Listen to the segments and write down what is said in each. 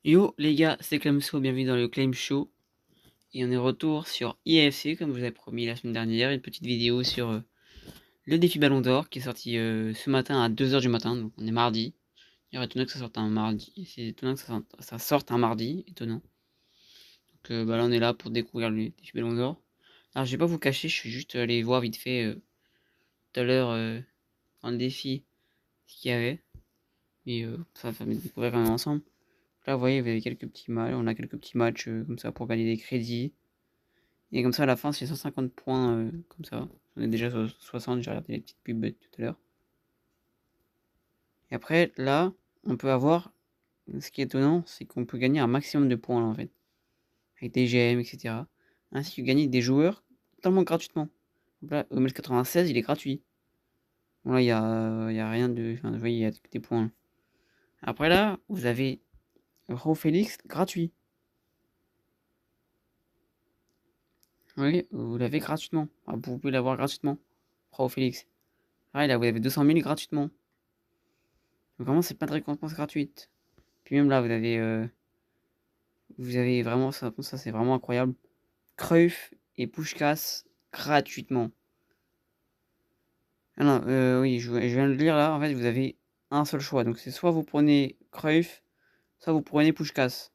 Yo les gars, c'est Clamso, bienvenue dans le Claim Show. Et on est retour sur IFC, comme je vous avais promis la semaine dernière, une petite vidéo sur le défi Ballon d'Or qui est sorti ce matin à 2 h du matin, donc on est mardi. Il aurait étonnant que ça sorte un mardi, c'est étonnant que ça sorte un mardi, étonnant. Donc bah là on est là pour découvrir le défi Ballon d'Or. Alors je vais pas vous cacher, je suis juste allé voir vite fait tout à l'heure dans le défi ce qu'il y avait. Et ça va me découvrir quand même ensemble. Là vous voyez, vous avez quelques petits matchs, on a quelques petits matchs comme ça pour gagner des crédits. Et comme ça, à la fin, c'est 150 points, comme ça. On est déjà sur 60, j'ai regardé les petites pubs tout à l'heure. Et après, là, on peut avoir, ce qui est étonnant, c'est qu'on peut gagner un maximum de points, là, en fait. Avec des GM, etc. Ainsi que gagner des joueurs totalement gratuitement. Donc là, au 96, il est gratuit. Bon, là, y a rien de... Enfin, vous voyez, il y a des points. Après, là, vous avez Ro Félix gratuit. Oui, vous l'avez gratuitement. Enfin, vous pouvez l'avoir gratuitement. Ro Félix. Pareil, là, vous avez 200 000 gratuitement. Donc vraiment, c'est pas de récompense gratuite. Puis même là, vous avez vraiment ça c'est vraiment incroyable. Cruyff et Puskás gratuitement. Ah non, oui, je viens de le lire là. En fait, vous avez un seul choix. Donc c'est soit vous prenez Cruyff, soit vous prenez Puskás.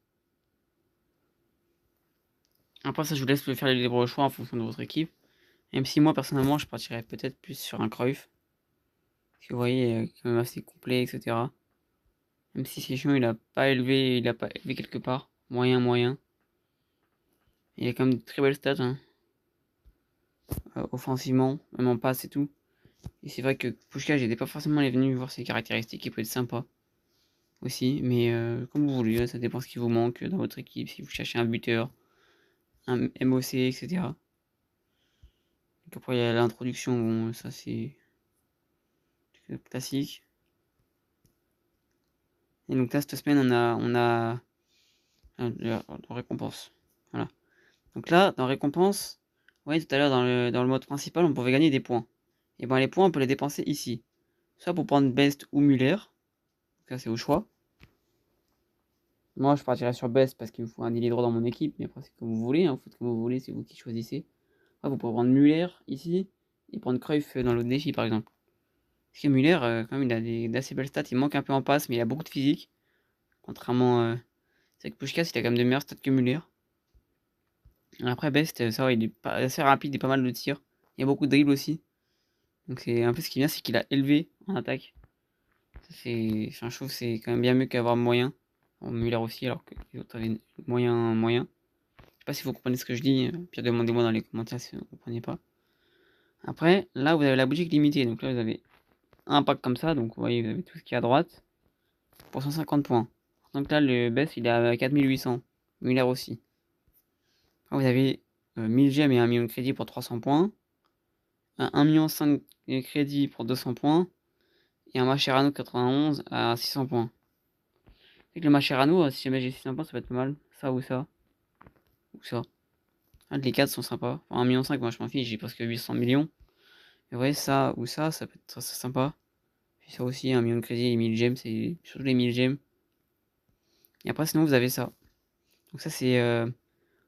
Après ça, je vous laisse faire les libres choix en fonction de votre équipe. Même si moi personnellement, je partirais peut-être plus sur un Cruyff. Parce que vous voyez, quand même assez complet, etc. Même si c'est chiant, il a pas élevé quelque part. Moyen, moyen. Il a quand même de très belles stats, hein. Offensivement, même en passe et tout. Et c'est vrai que Pushka, j'étais pas forcément venu voir ses caractéristiques, qui peut être sympa aussi, mais comme vous voulez, ça dépend ce qui vous manque dans votre équipe, si vous cherchez un buteur, un MOC, etc. Donc après, il y a l'introduction, bon, ça c'est classique. Et donc là, cette semaine, on a dans récompense. Voilà. Donc là, dans récompense, vous voyez tout à l'heure dans le mode principal, on pouvait gagner des points. Et ben les points, on peut les dépenser ici. Soit pour prendre Best ou Muller, ça c'est au choix. Moi, je partirais sur Best parce qu'il me faut un ailier droit dans mon équipe, mais après, c'est comme vous voulez, hein, vous faites comme vous voulez, c'est vous qui choisissez. Après, vous pouvez prendre Muller ici et prendre Cruyff dans l'autre défi, par exemple. Parce que Muller, quand même, il a d'assez belles stats, il manque un peu en passe, mais il a beaucoup de physique. Contrairement. C'est vrai que Puskás, il a quand même de meilleures stats que Muller. Après, Best, ça va, il est assez rapide et pas mal de tirs. Il y a beaucoup de dribbles aussi. Donc, c'est un peu ce qui vient, c'est qu'il a élevé en attaque. Ça, enfin, je trouve que c'est quand même bien mieux qu'avoir moyen. Bon, Muller aussi, alors que les autres avaient moyen, moyen. Je sais pas si vous comprenez ce que je dis, puis demandez-moi dans les commentaires si vous ne comprenez pas. Après, là vous avez la boutique limitée, donc là vous avez un pack comme ça, donc vous voyez, vous avez tout ce qui est à droite, pour 150 points. Donc là le best il est à 4800, Muller aussi. Après, vous avez 1000 gemmes et 1 million de crédit pour 300 points, 1,5 million de crédit pour 200 points, et un Mascherano 91 à 600 points. Avec le Mascherano, si jamais j'ai 600 points, ça va être pas mal, ça ou ça, ou ça. Ah, les 4 sont sympas, enfin, 1,5 million, moi je m'en fiche, j'ai presque 800 millions. Et ouais, ça ou ça peut être assez sympa. Puis ça aussi, 1 million de crédit et 1000 gemmes, c'est surtout les 1000 gemmes. Et après, sinon, vous avez ça. Donc ça, c'est...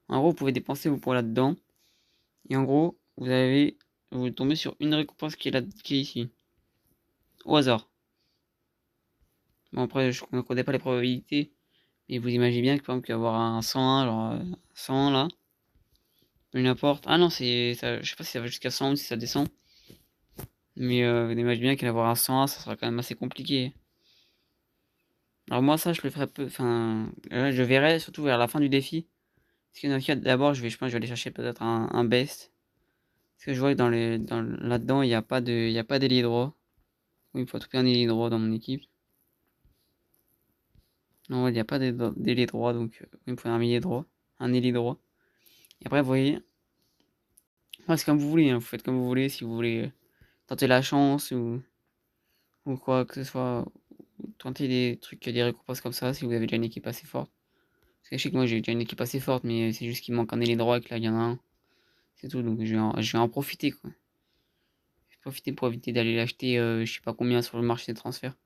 En gros, vous pouvez dépenser vos points là-dedans. Et en gros, vous tombez sur une récompense qui est, là, qui est ici. Au hasard. Bon, après, je ne connais pas les probabilités. Mais vous imaginez bien que, par exemple, qu'avoir un 101, genre 101 là, une apporte. Ah non, c'est... Ça, je sais pas si ça va jusqu'à 100 ou si ça descend. Mais vous imaginez bien qu'avoir un 101, ça sera quand même assez compliqué. Alors moi ça je le ferai peu, enfin je verrai surtout vers la fin du défi. Parce que dans le cas d'abord je pense que je vais aller chercher peut-être un best. Parce que je vois que là-dedans il y a pas d'ailier droit. Oui, il faut trouver un ailier droit dans mon équipe. Non, il n'y a pas d'ailier droit donc il me faut un ailier droit. Un ailier droit. Et après vous voyez, c'est comme vous voulez, hein, vous faites comme vous voulez si vous voulez tenter la chance ou quoi que ce soit. Tenter des trucs, des récompenses comme ça si vous avez déjà une équipe assez forte. Parce que je sais que moi j'ai déjà une équipe assez forte mais c'est juste qu'il manque un ailier droit et que là il y en a un. C'est tout, donc je vais en profiter quoi. Je vais profiter pour éviter d'aller l'acheter je sais pas combien sur le marché des transferts.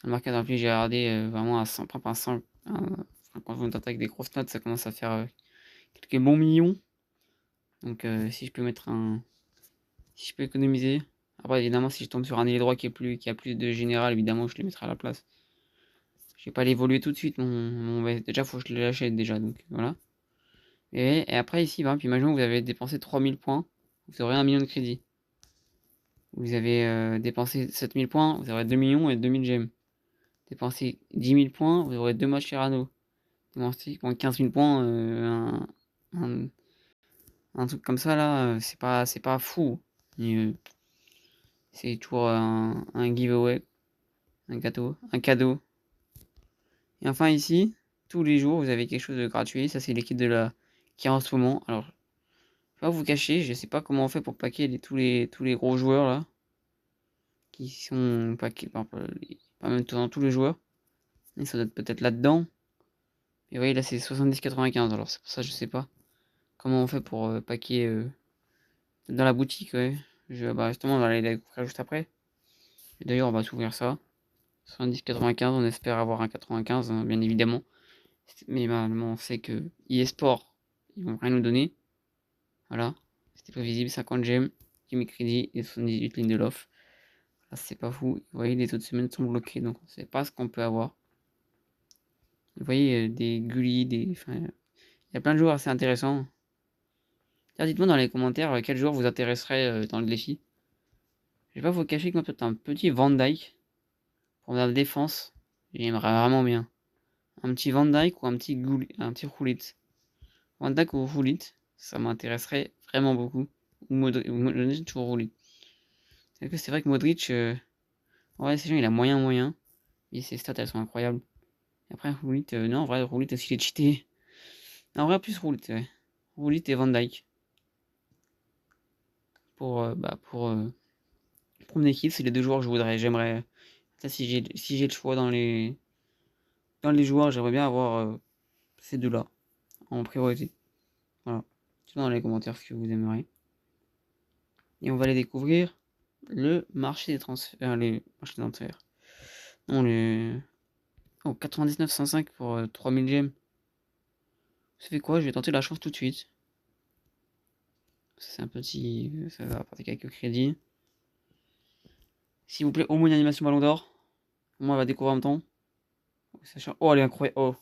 Dans le market en plus j'ai regardé vraiment à 100, pas 100, Quand on attaque des grosses notes, ça commence à faire quelques bons millions. Donc si je peux mettre un... Si je peux économiser. Après évidemment si je tombe sur un ailier droit qui a plus de général, évidemment je le mettrai à la place. Je vais pas l'évoluer tout de suite, déjà faut que je l'achète déjà, donc voilà. Et après ici, par exemple, imaginons que vous avez dépensé 3000 points, vous aurez 1 million de crédit. Vous avez dépensé 7000 points, vous aurez 2 millions et 2000 gemmes. Dépensé 10 000 points, vous aurez 2 matchs Cyrano. Dépensé 15 000 points, un, un truc comme ça là, c'est pas fou. C'est toujours un giveaway, un cadeau. Et enfin ici, tous les jours, vous avez quelque chose de gratuit. Ça, c'est l'équipe de la qui est en ce moment. Alors, je vais pas vous cacher, je sais pas comment on fait pour paquer tous les gros joueurs là, qui sont paqués pas même dans tous les joueurs. Et ça doit être peut-être là-dedans. Et vous voyez, là, c'est 70-95. Alors, c'est pour ça, je sais pas comment on fait pour paquer dans la boutique. Ouais. Justement, on va aller la découvrir juste après. Et d'ailleurs, on va s'ouvrir ça. 70-95, on espère avoir un 95, hein, bien évidemment. Mais on sait que eSport, ils vont rien nous donner. Voilà, c'était prévisible, 50 gemmes, du crédit et 78 lignes de l'off. Là, c'est pas fou. Vous voyez, les autres semaines sont bloquées, donc on sait pas ce qu'on peut avoir. Vous voyez, des Gulli, enfin, il y a plein de joueurs assez intéressants. Dites-moi dans les commentaires quel joueur vous intéresserait dans le défi. Je vais pas vous cacher que moi, peut-être un petit Van Dyke pour la défense. J'aimerais vraiment bien. Un petit Van Dyke ou un petit Gullit. Van Dyke ou Gullit, ça m'intéresserait vraiment beaucoup. Ou Modric ou Gullit. C'est vrai que Modric, ouais, c'est sûr, il a moyen. Et ses stats, elles sont incroyables. Et après, Gullit, non, en vrai, Gullit aussi, il est cheaté. En vrai, plus Gullit, ouais. Gullit et Van Dyke. Pour mon équipe, c'est les deux joueurs que je voudrais. J'aimerais. Ça, si j'ai le choix dans les joueurs, j'aimerais bien avoir ces deux-là en priorité. Voilà. Dites-moi dans les commentaires ce que vous aimeriez. Et on va aller découvrir le marché des transferts. Les marchés des transferts. Non, les. Oh, 99,105 pour 3000 gemmes. Ça fait quoi? Je vais tenter la chance tout de suite. C'est un petit. Ça va apporter quelques crédits. S'il vous plaît, au moins une animation ballon d'or. Au moins, on va découvrir en même temps. Oh, elle est incroyable. Oh.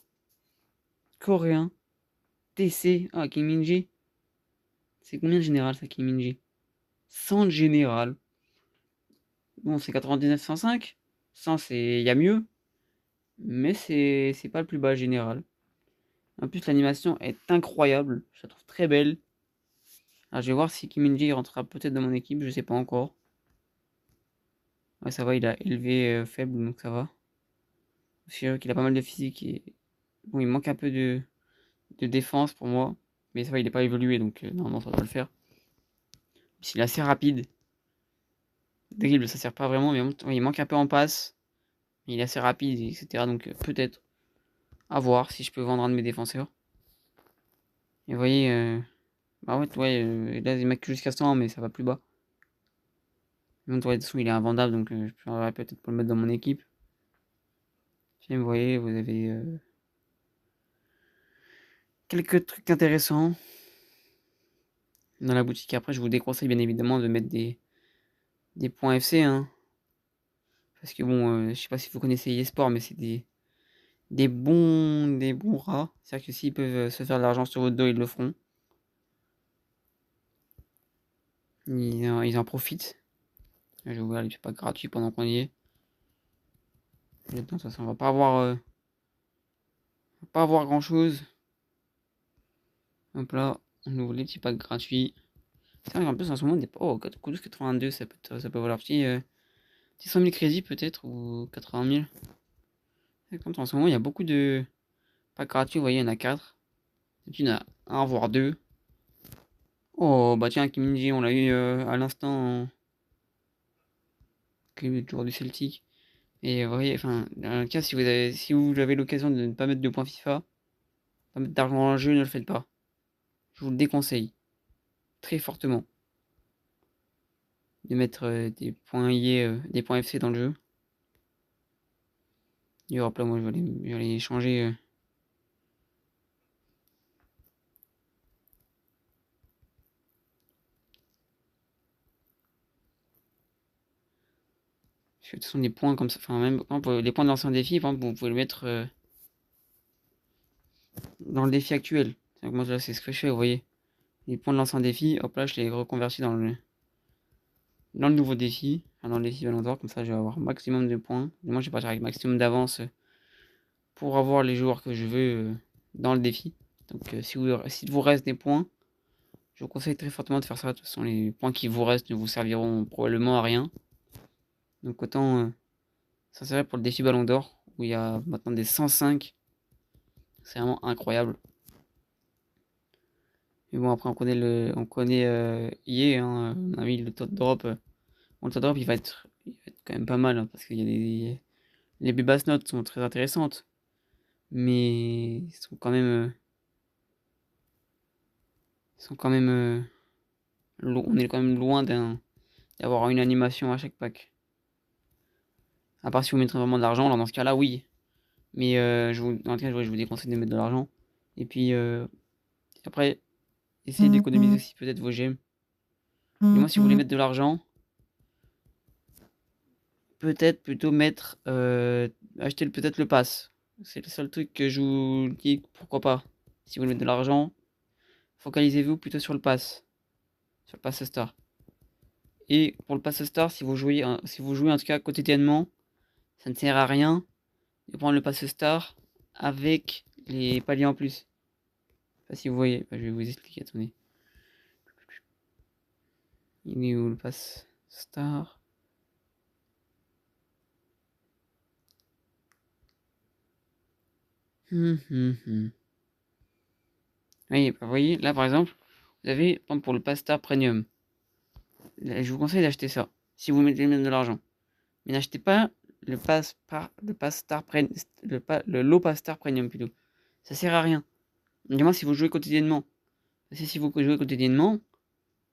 Coréen. TC. Ah, Kim Min-jae. C'est combien de général ça, Kim Min-jae? 100 de général. Bon, c'est 99,105. 100, c'est. Il y a mieux. Mais c'est pas le plus bas général. En plus, l'animation est incroyable. Je la trouve très belle. Alors, je vais voir si Kim Min-jae rentrera peut-être dans mon équipe. Je sais pas encore. Ouais, ça va, il a élevé faible, donc ça va. C'est vrai qu'il a pas mal de physique et. Bon, il manque un peu de défense pour moi. Mais ça va, il n'est pas évolué, donc normalement ça doit le faire. S'il est assez rapide. Dribble, ça sert pas vraiment, mais il manque un peu en passe. Il est assez rapide, etc. Donc peut-être à voir si je peux vendre un de mes défenseurs. Et vous voyez, bah ouais, là il marque jusqu'à 100, mais ça va plus bas. Donc ouais, de toute façon, il est invendable, donc je pourrais peut-être pas le mettre dans mon équipe. Puis vous voyez, vous avez quelques trucs intéressants dans la boutique. Après, je vous déconseille bien évidemment de mettre des points FC, hein. Parce que bon, je sais pas si vous connaissez eSport, mais c'est des bons rats. C'est-à-dire que s'ils peuvent se faire de l'argent sur votre dos, ils le feront. Ils en profitent. Je vais ouvrir les pas gratuits pendant qu'on y est. De toute façon, on va pas avoir grand chose. Hop là, on ouvre les petits packs gratuits. C'est vrai qu'en plus en ce moment, oh, 12,82, ça peut valoir petit 100 000 crédits peut-être, ou 80 000. En ce moment, il y a beaucoup de packs gratuits, vous voyez, il y en a 4. Il y en a un, voire 2. Oh, bah tiens, Kim Min-jae, on l'a eu à l'instant, qui est toujours du Celtic. Et vous voyez, enfin, dans le cas, si vous avez l'occasion de ne pas mettre de points FIFA, pas mettre d'argent dans le jeu, ne le faites pas. Je vous le déconseille, très fortement, de mettre des points FC dans le jeu. Et hop là, moi je vais aller changer. Parce que de toute façon, des points comme ça, enfin, même par exemple, les points de l'ancien défi, par exemple, vous pouvez le mettre dans le défi actuel. Donc, moi, là, c'est ce que je fais, vous voyez. Les points de l'ancien défi, hop là, je les reconvertis dans le nouveau défi, enfin, dans le défi Ballon d'Or, comme ça, je vais avoir maximum de points. Et moi, je vais partir avec maximum d'avance pour avoir les joueurs que je veux dans le défi. Donc, s'il vous reste des points, je vous conseille très fortement de faire ça. De toute façon, les points qui vous restent ne vous serviront probablement à rien. Donc, autant s'insérer pour le défi Ballon d'Or, où il y a maintenant des 105. C'est vraiment incroyable. Mais bon, après, on connaît EA, hein, on a mis le top drop. Bon, le top drop, il va être quand même pas mal, hein, parce qu'il y a les bass notes sont très intéressantes. Mais on est quand même loin d'avoir une animation à chaque pack. À part si vous mettez vraiment de l'argent, alors dans ce cas-là, oui. Mais dans le cas, je vous déconseille de mettre de l'argent. Et puis, après, essayez d'économiser aussi peut-être vos gemmes. Et moi, si vous voulez mettre de l'argent, peut-être plutôt acheter peut-être le pass. C'est le seul truc que je vous dis, pourquoi pas. Si vous voulez mettre de l'argent, focalisez-vous plutôt sur le pass. Sur le pass star. Et pour le pass star, si vous jouez en tout cas quotidiennement, ça ne sert à rien de prendre le pass star avec les paliers en plus. Je sais pas si vous voyez, je vais vous expliquer, attendez. Il est où le pass star? Oui, vous voyez, là par exemple, vous avez pour le pass star premium. Là, je vous conseille d'acheter ça, si vous mettez même de l'argent. Mais n'achetez pas le pass star le low pass star premium plutôt. Ça sert à rien. Du moins si vous jouez quotidiennement. Parce que si vous jouez quotidiennement,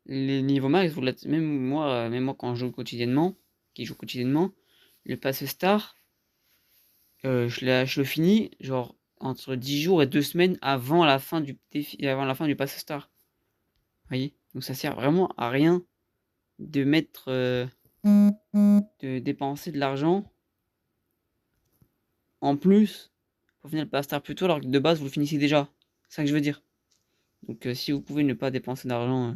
les niveaux max, même moi quand je joue quotidiennement, le pass star, je le finis genre entre 10 jours et 2 semaines avant la fin du défi, avant la fin du pass star. Vous voyez? Donc ça sert vraiment à rien de de dépenser de l'argent en plus pour finir le pass star plus tôt alors que de base vous le finissez déjà. C'est ça que je veux dire. Donc si vous pouvez ne pas dépenser d'argent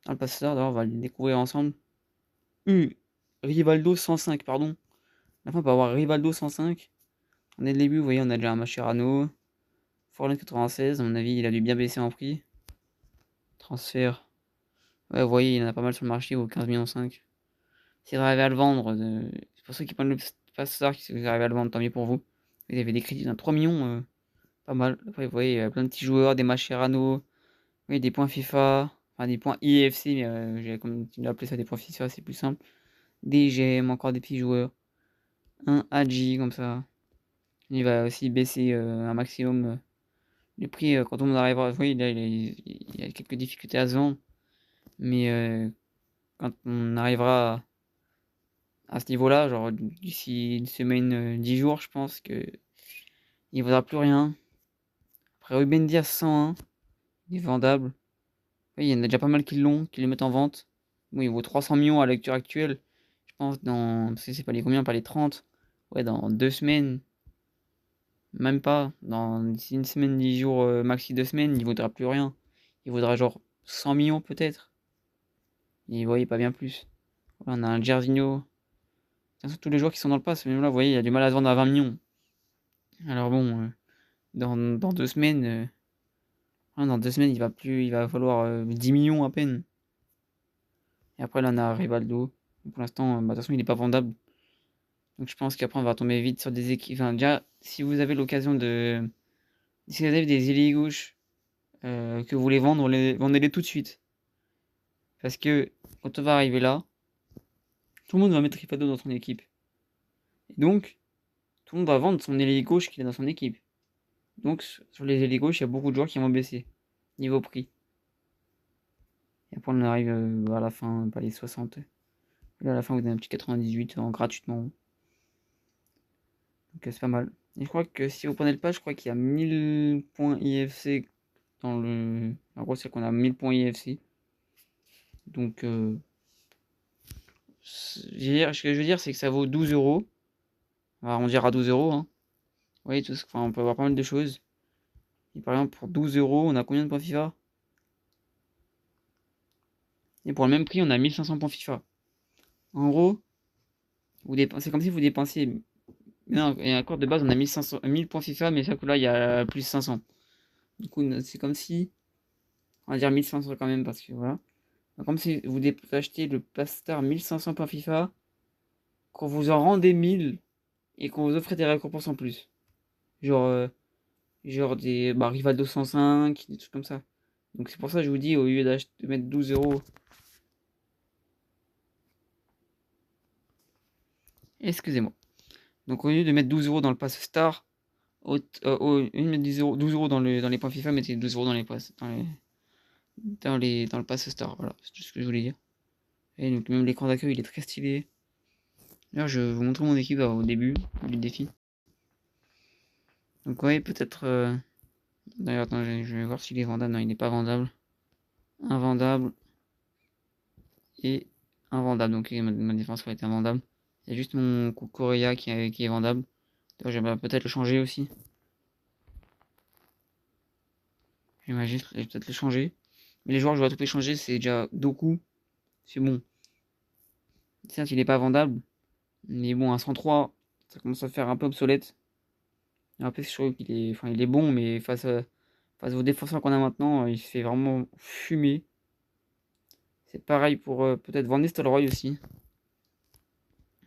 dans le pass star, d'abord on va le découvrir ensemble. Rivaldo 105, pardon. La fin, on peut avoir Rivaldo 105. On est le début, vous voyez, on a déjà un Mascherano. Forlan 96, à mon avis, il a dû bien baisser en prix. Transfert. Ouais, vous voyez, il y en a pas mal sur le marché, au 15 millions 5. Si vous arrivez à le vendre, c'est pour ceux qui prennent le pass star, si vous arrivez à le vendre, tant mieux pour vous. Vous avez des crédits d'un 3 millions, pas mal. Après, vous voyez, il y a plein de petits joueurs, des Mascherano, oui, des points FIFA, enfin des points IFC, mais j'ai continué à appeler ça des points FIFA, c'est plus simple. Des GM, encore des petits joueurs. Un Hadji, comme ça. Il va aussi baisser un maximum les prix quand on arrivera. Oui, là, il a quelques difficultés à se vendre, mais quand on arrivera à ce niveau-là, genre d'ici une semaine, 10 jours, je pense que il ne vaudra plus rien. Après, Ruben Dias 101, il est vendable. Oui, il y en a déjà pas mal qui le mettent en vente. Bon, il vaut 300 millions à la lecture actuelle. Je pense parce que c'est pas les combien, pas les 30. Ouais, dans 2 semaines. Même pas. D'ici une semaine, 10 jours, maxi 2 semaines, il vaudra plus rien. Il vaudra genre 100 millions peut-être. Et vous voyez, pas bien plus. Voilà, on a un Jairzinho. Tous les joueurs qui sont dans le pass, même là, vous voyez, il a du mal à se vendre à 20 millions. Alors bon, dans 2 semaines, il va falloir 10 millions à peine. Et après, là, on a Rivaldo. Pour l'instant, de toute façon, il n'est pas vendable. Donc je pense qu'après, on va tomber vite sur des équipes. Enfin, déjà, si vous avez l'occasion de. Si vous avez des ailiers gauches que vous voulez vendre, vendez-les tout de suite. Parce que quand on va arriver là, tout le monde va mettre Rivaldo dans son équipe. Et donc, tout le monde va vendre son ailier gauche qu'il a dans son équipe. Donc, sur les ailiers gauches, il y a beaucoup de joueurs qui vont baisser niveau prix. Et après, on arrive à la fin, pas les 60. Et là, à la fin, vous avez un petit 98 gratuitement. Donc, c'est pas mal. Et je crois que si vous prenez le patch, je crois qu'il y a 1000 points IFC dans le. En gros, c'est qu'on a 1000 points IFC. Donc, Ce que je veux dire, c'est que ça vaut 12 €. On dira 12 €, hein. Vous voyez, enfin, on peut avoir pas mal de choses. Et par exemple, pour 12 €, on a combien de points FIFA? Et pour le même prix, on a 1500 points FIFA. En gros, c'est comme si vous dépensiez. Non, et encore de base, on a 1500, 1000 points FIFA, mais chaque coup là, il y a plus 500. Du coup, c'est comme si. On va dire 1500 quand même, parce que voilà. Comme si vous achetez le Pass Star 1500 points FIFA, qu'on vous en rendez 1000 et qu'on vous offre des récompenses en plus. Genre, genre des Rivaldo 105, des trucs comme ça. Donc c'est pour ça que je vous dis, au lieu de mettre 12 €. Excusez-moi. Donc au lieu de mettre 12 € dans le Pass Star, au lieu de mettre 12 € dans les points FIFA, mettez 12 € dans les passes, dans le Pass Star. Voilà, c'est tout ce que je voulais dire. Et donc même l'écran d'accueil, il est très stylé. D'ailleurs, je vais vous montrer mon équipe au début du défi. Donc ouais, peut-être. D'ailleurs, attends, je vais voir s'il est vendable. Non, il n'est pas vendable. Invendable et invendable. Donc ma défense va être invendable. Il y a juste mon Kukureya qui est vendable. Donc je vais peut-être le changer aussi. Je vais peut-être le changer. Mais les joueurs que je vais tout changer, c'est déjà Doku. C'est bon. Certes, il n'est pas vendable. Mais bon, à 103, ça commence à faire un peu obsolète. Et en plus, je trouve il est bon, mais face aux défenseurs qu'on a maintenant, il se fait vraiment fumer. C'est pareil pour peut-être Van Nistelrooy aussi.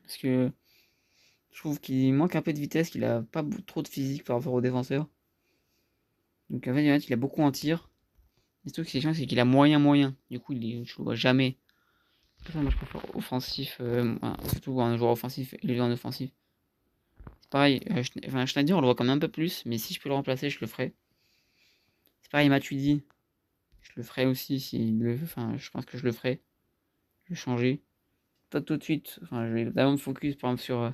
Parce que je trouve qu'il manque un peu de vitesse, qu'il a pas trop de physique par rapport aux défenseurs. Donc en fait, il a beaucoup en tir. Et ce truc, c'est qu'il a moyen. Du coup, je le vois jamais. Pour ça, moi, je préfère offensif. Surtout un joueur offensif, élevé en offensif. C'est pareil, Schneider, on le voit quand même un peu plus. Mais si je peux le remplacer, je le ferai. C'est pareil, Matuidi. Je le ferai aussi. Je pense que je le ferai. Je vais changer. Pas tout de suite. Enfin, je vais d'abord me focus, par exemple, sur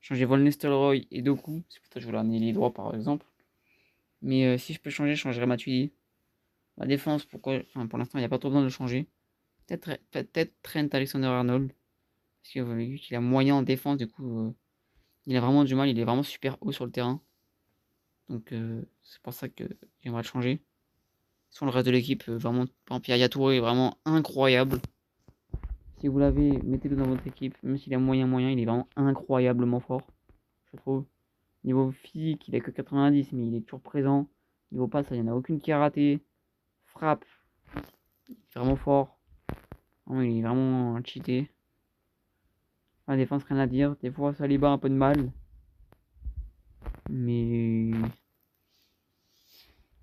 changer Von Nistelrooy et Doku. C'est pour ça que je voulais un ailier droit, par exemple. Mais si je peux changer, je changerai Matuidi. La défense, pourquoi? Enfin, pour l'instant, il n'y a pas trop besoin de le changer. Peut-être Trent Alexander-Arnold. Parce que vu qu'il a moyen en défense, du coup, il a vraiment du mal. Il est vraiment super haut sur le terrain. Donc, c'est pour ça que j'aimerais le changer. Sur le reste de l'équipe, vraiment, par exemple, Yaya Touré est vraiment incroyable. Si vous l'avez, mettez-le dans votre équipe. Même s'il a moyen, il est vraiment incroyablement fort, je trouve. Niveau physique, il a que 90, mais il est toujours présent. Niveau passe, il n'y en a aucune qui a raté. Frappe, il est vraiment fort. Il est vraiment cheaté. La défense, rien à dire. Des fois, Saliba a un peu de mal. Mais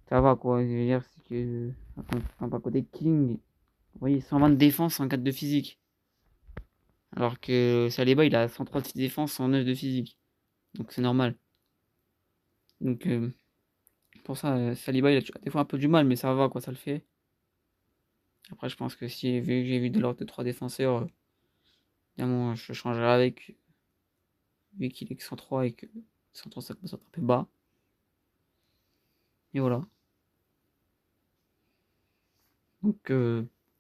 ça va quoi. Je veux dire, c'est que. Enfin, pas côté King. Vous voyez, 120 de défense, 104 de physique. Alors que Saliba, il a 103 de défense, 109 de physique. Donc c'est normal. Donc pour ça, Saliba, il a des fois un peu du mal, mais ça va quoi, ça le fait. Après, je pense que si j'ai vu de l'ordre de 3 défenseurs, évidemment, je changerai avec. Vu qu'il est que 103 et que 103 ça commence à être un peu bas. Et voilà. Donc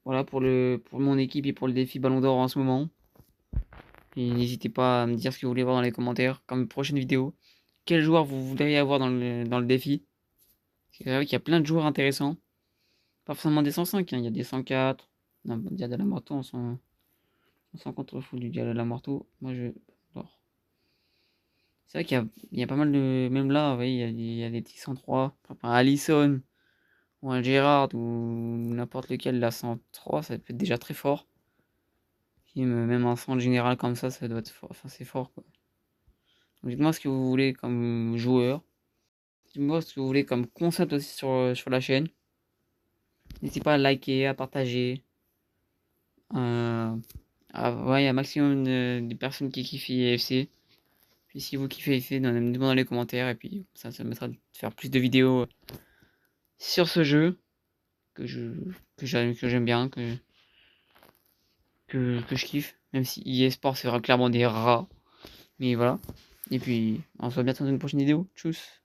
voilà pour mon équipe et pour le défi Ballon d'Or en ce moment. Et n'hésitez pas à me dire ce que vous voulez voir dans les commentaires, comme prochaine vidéo. Quel joueur vous voudriez avoir dans le défi? C'est vrai qu'il y a plein de joueurs intéressants. Pas forcément des 105, hein, il y a des 104. Non, Dia de la Morto, on s'en contrefou du Dia de la Morto. Moi, je. C'est vrai qu'il y a pas mal de. Même là, oui, il y a des petits 103. Un Alisson ou un Gérard ou n'importe lequel, la 103, ça peut être déjà très fort. Et même un centre général comme ça doit être fort. Enfin, c'est fort quoi. Dites-moi ce que vous voulez comme joueur. Dites-moi ce que vous voulez comme concept aussi sur la chaîne. N'hésitez pas à liker, à partager. Ouais, il y a un maximum de personnes qui kiffent IFC. Puis si vous kiffez IFC, donnez-moi dans les commentaires. Et puis ça me permettra de faire plus de vidéos sur ce jeu que j'aime bien, que je kiffe. Même si EA Sports c'est clairement des rats. Mais voilà. Et puis on se voit bientôt dans une prochaine vidéo. Tchuss.